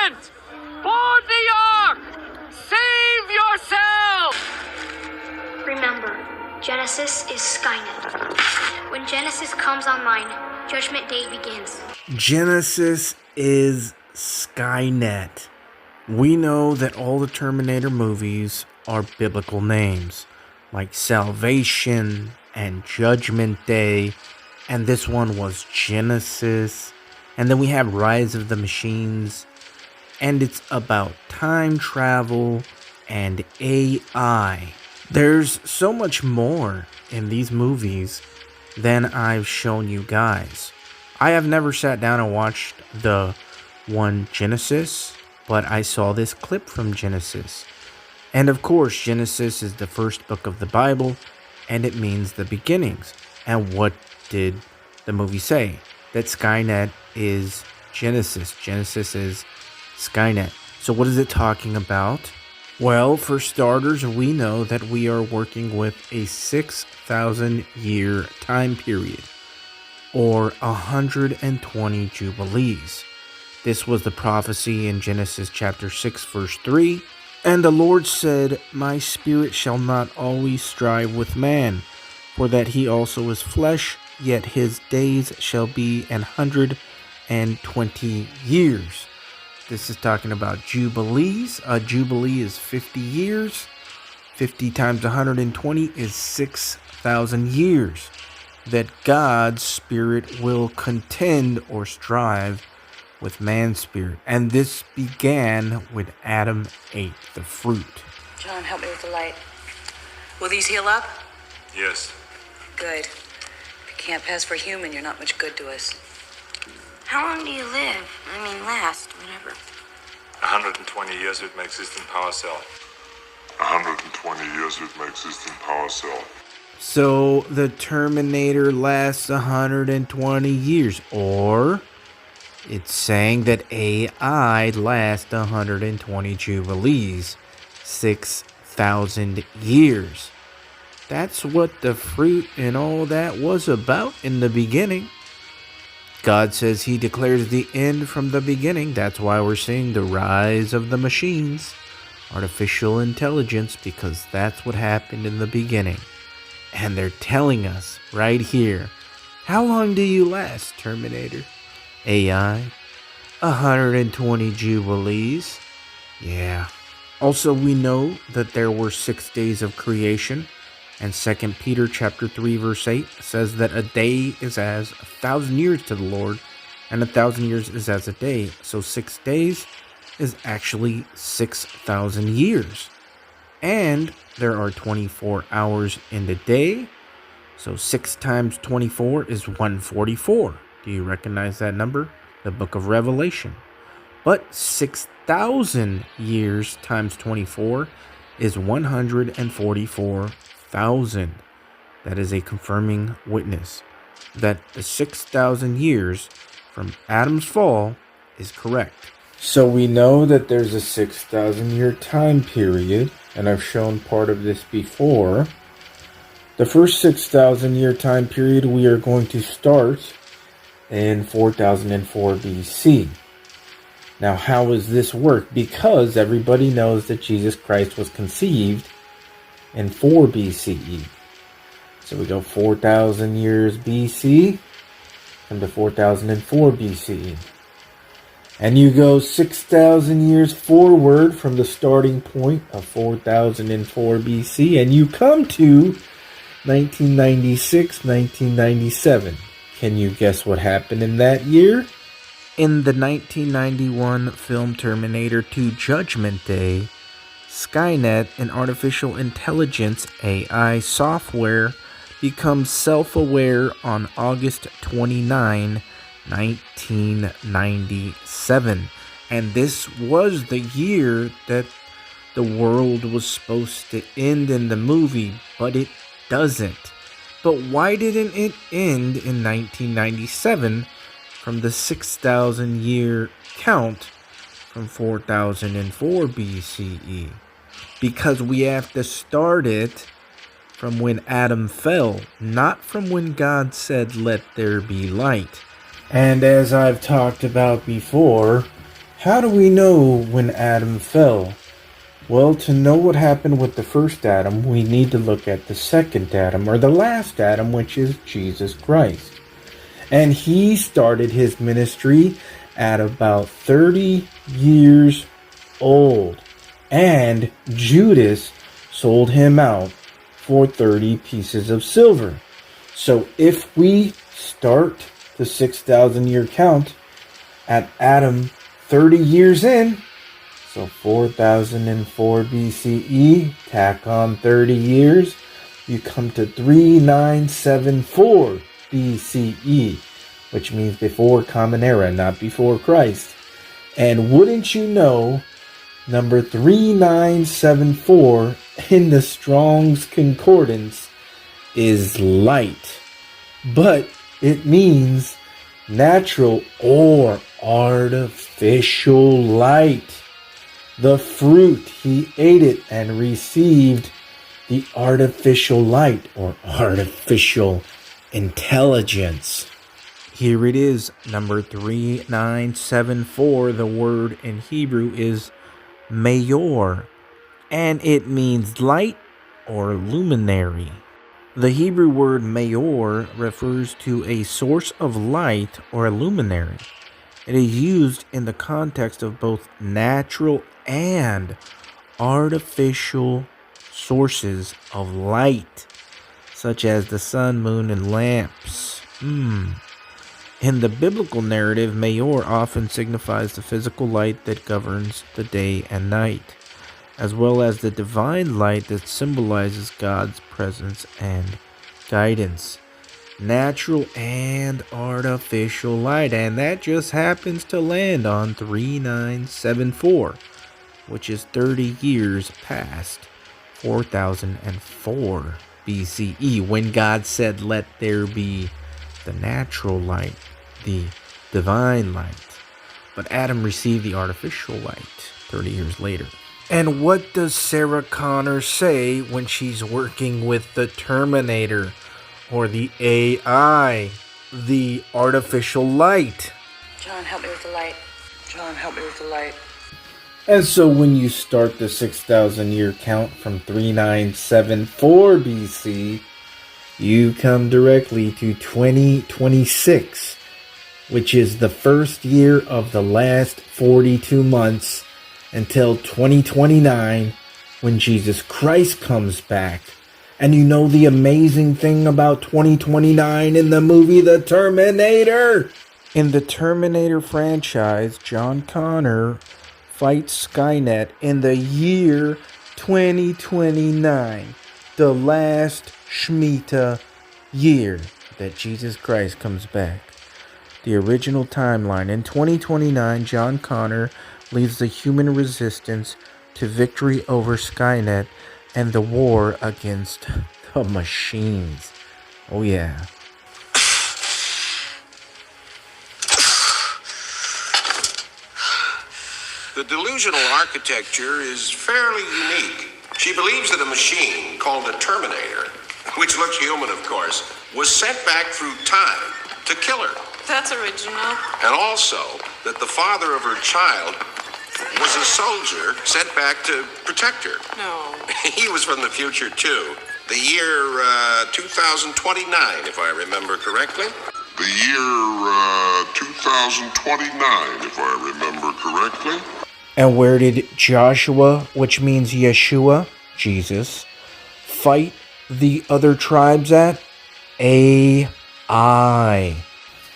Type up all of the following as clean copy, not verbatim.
Repent! Board the ark! Save yourself! Remember, Genisys is Skynet. When Genisys comes online, Judgment Day begins. Genisys is Skynet. We know that all the Terminator movies are biblical names, like Salvation and Judgment Day, and this one was Genisys. And then we have Rise of the Machines, and it's about time travel and AI. There's so much more in these movies than I've shown you guys. I have never sat down and watched the one Genisys, but I saw this clip from Genisys. And of course, Genisys is the first book of the Bible, and it means the beginnings. And what did the movie say? That Skynet is Genisys. Genisys is Skynet. So what is it talking about? Well, for starters, we know that we are working with a 6,000 year time period, or 120 jubilees. This was the prophecy in Genesis chapter 6, verse 3. And the Lord said, My spirit shall not always strive with man, for that he also is flesh, yet his days shall be 120 years. This is talking about jubilees. A jubilee is 50 years. 50 times 120 is 6,000 years. That God's spirit will contend or strive with man's spirit. And this began with Adam ate the fruit. John, help me with the light. Will these heal up? Yes. Good. If you can't pass for human, you're not much good to us. How long do you live? I mean, last, whatever. 120 years with my existing power cell. 120 years with my existing power cell. So the Terminator lasts 120 years, or it's saying that AI lasts 120 jubilees, 6,000 years. That's what the fruit and all that was about in the beginning. God says he declares the end from the beginning. That's why we're seeing the rise of the machines, artificial intelligence, because that's what happened in the beginning. And they're telling us right here, how long do you last, Terminator? AI, 120 jubilees. Yeah. Also, we know that there were 6 days of creation. And 2 Peter chapter 3 verse 8 says that a day is as 1,000 years to the Lord, and 1,000 years is as a day. So 6 days is actually 6,000 years. And there are 24 hours in the day. So 6 times 24 is 144. Do you recognize that number? The book of Revelation. But 6,000 years times 24 is 144,000. That is a confirming witness that the 6,000 years from Adam's fall is correct. So we know that there's a 6,000 year time period, and I've shown part of this before. The first 6,000 year time period we are going to start in 4004 BC. Now, how does this work? Because everybody knows that Jesus Christ was conceived in 4 BCE. So we go 4,000 years BC, come to 4004 BCE. And you go 6,000 years forward from the starting point of 4004 BC, and you come to 1996, 1997. Can you guess what happened in that year? In the 1991 film Terminator 2 Judgment Day, Skynet, an artificial intelligence AI software, becomes self-aware on August 29, 1997. And this was the year that the world was supposed to end in the movie, but it doesn't. But why didn't it end in 1997 from the 6,000 year count from 4004 BCE? Because we have to start it from when Adam fell, not from when God said, "Let there be light." And as I've talked about before, How do we know when Adam fell? Well, to know what happened with the first Adam, we need to look at the second Adam, or the last Adam, which is Jesus Christ. And he started his ministry at about 30 years old. And Judas sold him out for 30 pieces of silver. So if we start the 6,000 year count at Adam 30 years in, so 4004 BCE, tack on 30 years, you come to 3974 BCE, which means before Common Era, not before Christ. And wouldn't you know, number 3974 in the Strong's Concordance is light. But it means natural or artificial light. The fruit, he ate it and received the artificial light or artificial intelligence. Here it is, number 3974. The word in Hebrew is mayor, and it means light or luminary. The Hebrew word mayor refers to a source of light or a luminary. It is used in the context of both natural and artificial sources of light, such as the sun, moon, and lamps. In the biblical narrative, mayor often signifies the physical light that governs the day and night, as well as the divine light that symbolizes God's presence and guidance. Natural and artificial light, and that just happens to land on 3974, which is 30 years past 4004 BCE, when God said, "Let there be the natural light, the divine light." But Adam received the artificial light 30 years later. And what does Sarah Connor say when she's working with the Terminator, or the AI, the artificial light? John, help me with the light. John, help me with the light. And so when you start the 6,000 year count from 3974 BC, you come directly to 2026, which is the first year of the last 42 months until 2029, when Jesus Christ comes back. And you know the amazing thing about 2029 in the movie The Terminator? In the Terminator franchise, John Connor fights Skynet in the year 2029, the last Shemitah year that Jesus Christ comes back. The original timeline. In 2029, John Connor leads the human resistance to victory over Skynet and the war against the machines. Oh yeah. The delusional architecture is fairly unique. She believes that a machine called a Terminator, which looks human of course, was sent back through time to kill her. That's original. And also that the father of her child was a soldier sent back to protect her. No. He was from the future too. The year 2029, if I remember correctly. The year 2029, if I remember correctly. And where did Joshua, which means Yeshua, Jesus, fight the other tribes at? AI.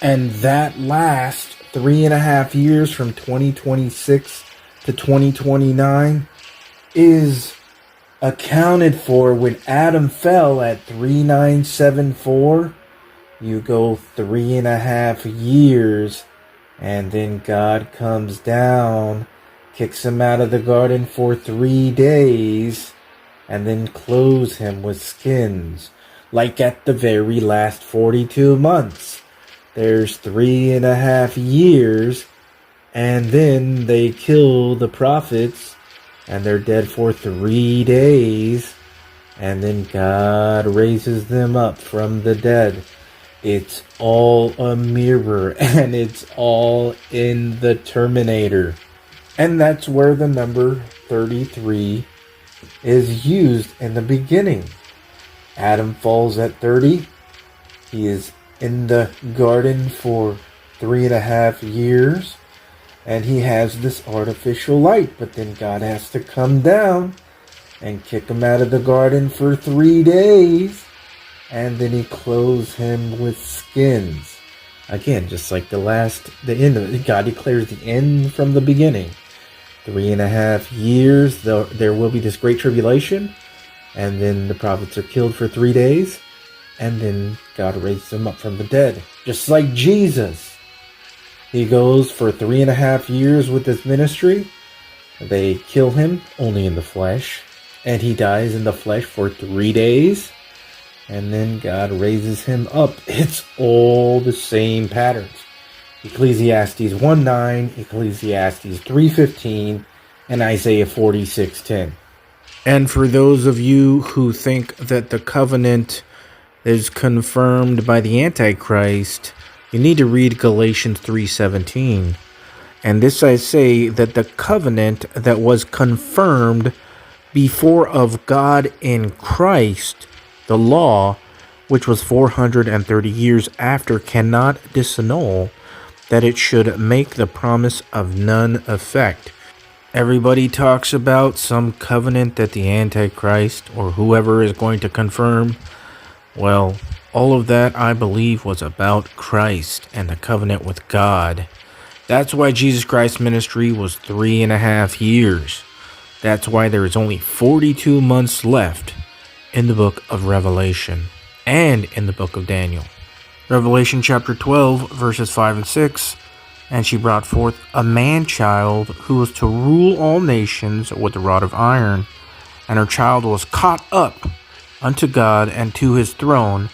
And that last 3.5 years from 2026 to 2029 is accounted for when Adam fell at 3974. You go 3.5 years, and then God comes down, kicks him out of the garden for 3 days, and then clothes him with skins, like at the very last 42 months. There's 3.5 years, and then they kill the prophets, and they're dead for 3 days, and then God raises them up from the dead. It's all a mirror, and it's all in the Terminator. And that's where the number 33 is used in the beginning. Adam falls at 30. He is in the garden for 3.5 years. And he has this artificial light. But then God has to come down and kick him out of the garden for 3 days. And then he clothes him with skins. Again, just like the end of it. God declares the end from the beginning. 3.5 years, there will be this great tribulation. And then the prophets are killed for 3 days. And then God raises them up from the dead. Just like Jesus. He goes for 3.5 years with his ministry. They kill him only in the flesh. And he dies in the flesh for 3 days. And then God raises him up. It's all the same patterns. Ecclesiastes 1:9, Ecclesiastes 3:15, and Isaiah 46:10. And for those of you who think that the covenant is confirmed by the Antichrist, you need to read Galatians 3:17. And this I say, that the covenant that was confirmed before of God in Christ, the law, which was 430 years after, cannot disannul, that it should make the promise of none effect. Everybody talks about some covenant that the Antichrist or whoever is going to confirm. Well, all of that, I believe, was about Christ and the covenant with God. That's why Jesus Christ's ministry was 3.5 years. That's why there is only 42 months left in the book of Revelation and in the book of Daniel. Revelation chapter 12, verses 5 and 6. And she brought forth a man-child who was to rule all nations with a rod of iron. And her child was caught up unto God and to his throne.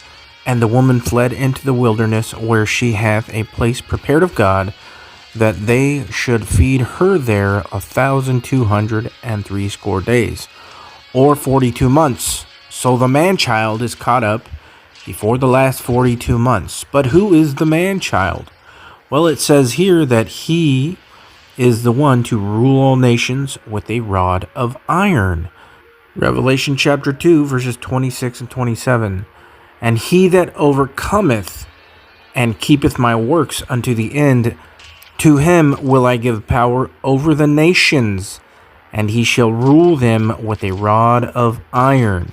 And the woman fled into the wilderness, where she hath a place prepared of God, that they should feed her there 1,260 days, or 42 months. So the man-child is caught up before the last 42 months. But who is the man-child? Well, it says here that he is the one to rule all nations with a rod of iron. Revelation chapter 2, verses 26 and 27. And he that overcometh and keepeth my works unto the end, to him will I give power over the nations, and he shall rule them with a rod of iron.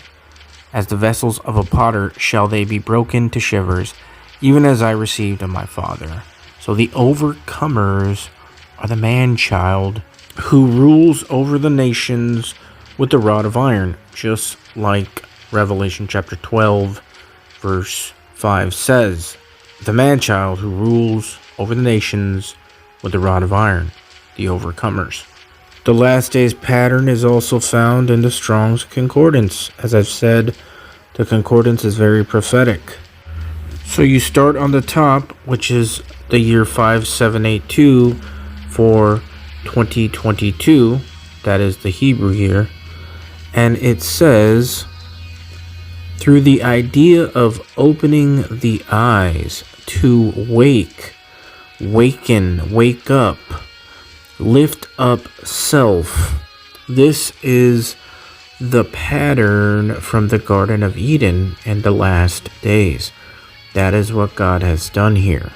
As the vessels of a potter shall they be broken to shivers, even as I received of my Father. So the overcomers are the man-child who rules over the nations with the rod of iron, just like Revelation chapter 12, verse 5 says. The man-child who rules over the nations with the rod of iron, the overcomers. The last days pattern is also found in the Strong's Concordance. As I've said, the concordance is very prophetic. So you start on the top, which is the year 5782 for 2022. That is the Hebrew year. And it says, through the idea of opening the eyes to waken, wake up, lift up self. This is the pattern from the Garden of Eden in the last days. That is what God has done here.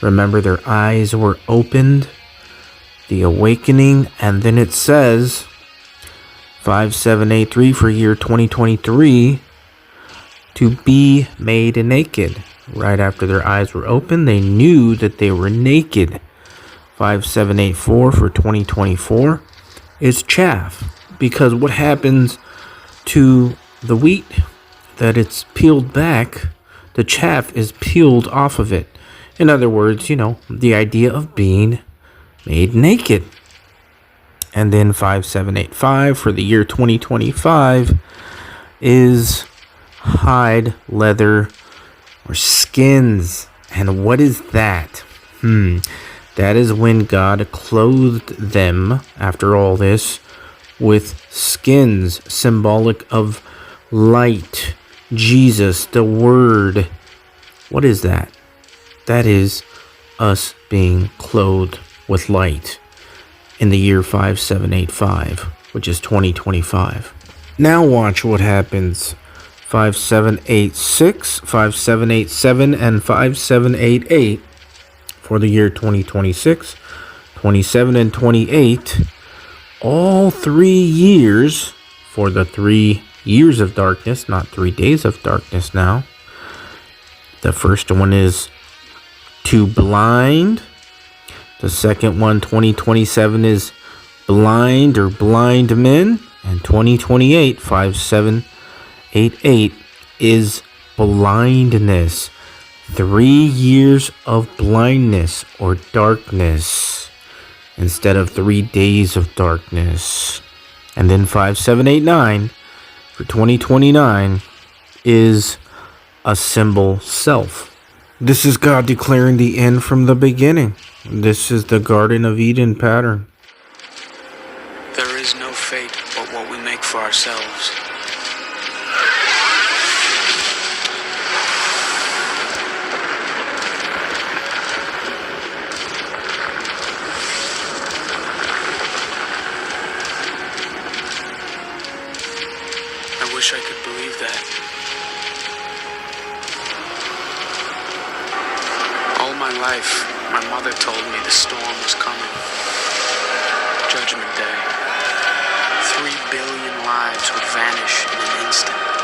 Remember, their eyes were opened, the awakening, and then it says 5783 for year 2023 to be made naked. Right after their eyes were open, they knew that they were naked. 5784 for 2024 is chaff, because what happens to the wheat that it's peeled back, the chaff is peeled off of it. In other words, the idea of being made naked. And then 5785 for the year 2025 is hide, leather, or skins. And what is that? That is when God clothed them, after all this, with skins, symbolic of light. Jesus, the Word. What is that? That is us being clothed with light. in the year 5785, which is 2025. Now watch what happens 5786, 5787, and 5788 for the year 2026, 27, and 28. All 3 years for the 3 years of darkness, not 3 days of darkness now. The first one is to blind. The second one, 2027, is blind or blind men. And 2028, 5788, is blindness. 3 years of blindness or darkness instead of 3 days of darkness. And then 5789 for 2029 is a symbol self. This is God declaring the end from the beginning. This is the Garden of Eden pattern. There is no fate but what we make for ourselves. I wish I could believe that. All my life, my mother told me the storm was coming. Judgment Day. 3 billion lives would vanish in an instant.